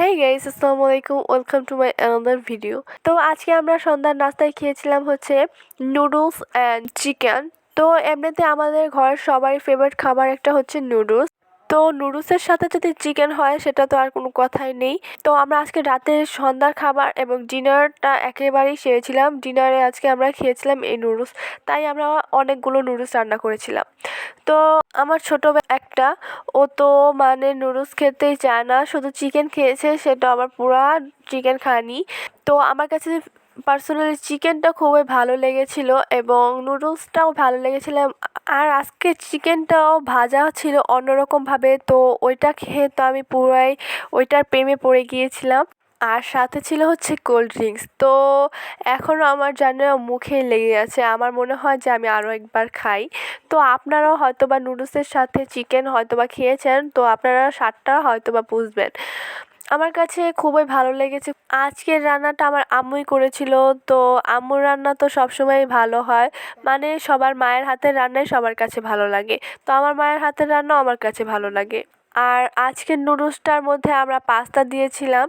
Hey guys, আসসালামু আলাইকুম, welcome to my another video. তো আজকে আমরা সন্ধ্যার নাস্তায় খেয়েছিলাম হচ্ছে নুডলস অ্যান্ড চিকেন। তো এমনিতে আমাদের ঘরের সবারই ফেভারিট খাবার একটা হচ্ছে নুডলস। তো নুডলসের সাথে যদি চিকেন হয় সেটা তো আর কোনো কথাই নেই। তো আমরা আজকে রাতে সন্ধ্যার খাবার এবং ডিনারটা একেবারেই সেরেছিলাম। ডিনারে আজকে আমরা খেয়েছিলাম এই নুডলস, তাই আমরা অনেকগুলো নুডলস রান্না করেছিলাম। তো আমার ছোট একটা, ও তো মানে নুডলস খেতেই চায় না, শুধু চিকেন খেয়েছে, সেটা আবার পুরা চিকেন খায়নি। তো আমার কাছে পার্সোনালি চিকেনটা খুবই ভালো লেগেছিল এবং নুডলসটাও ভালো লেগেছিল। আর আজকে চিকেনটাও ভাজা ছিল অন্যরকমভাবে, তো ওইটা খেয়ে তো আমি পুরাই ওইটার প্রেমে পড়ে গিয়েছিলাম। আর সাথে ছিল হচ্ছে কোল্ড ড্রিঙ্কস। তো এখনও আমার যেন মুখেই লেগে আছে, আমার মনে হয় যে আমি আরও একবার খাই। তো আপনারাও হয়তোবা নুডলসের সাথে চিকেন হয়তোবা খেয়েছেন, তো আপনারা স্বাদটা হয়তোবা বুঝবেন। আমার কাছে খুবই ভালো লেগেছে। আজকের রান্নাটা আমার আম্মুই করেছিল। তো আম্মুর রান্না তো সবসময় ভালো হয়, মানে সবার মায়ের হাতের রান্নাই সবার কাছে ভালো লাগে। তো আমার মায়ের হাতের রান্নাও আমার কাছে ভালো লাগে। আর আজকের নুডলসটার মধ্যে আমরা পাস্তা দিয়েছিলাম।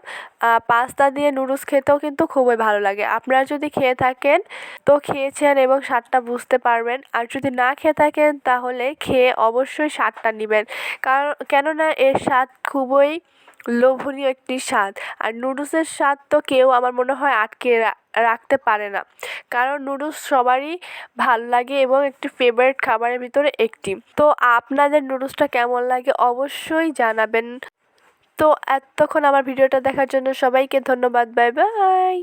পাস্তা দিয়ে নুডলস খেতেও কিন্তু খুবই ভালো লাগে। আপনারা যদি খেয়ে থাকেন তো খেয়েছেন এবং স্বাদটা বুঝতে পারবেন, আর যদি না খেয়ে থাকেন তাহলে খেয়ে অবশ্যই স্বাদটা নেবেন। কারণ কেননা এর স্বাদ খুবই লোভনীয় একটি স্বাদ। আর নুডলসের স্বাদ তো কেউ আমার মনে হয় আটকে রাখতে পারে না, কারণ নুডলস সবারই ভাল লাগে এবং একটি ফেভারিট খাবারের ভিতরে একটি। তো আপনাদের নুডলসটা কেমন লাগে অবশ্যই জানাবেন। তো এতক্ষণ আমার ভিডিওটা দেখার জন্য সবাইকে ধন্যবাদ। Bye bye.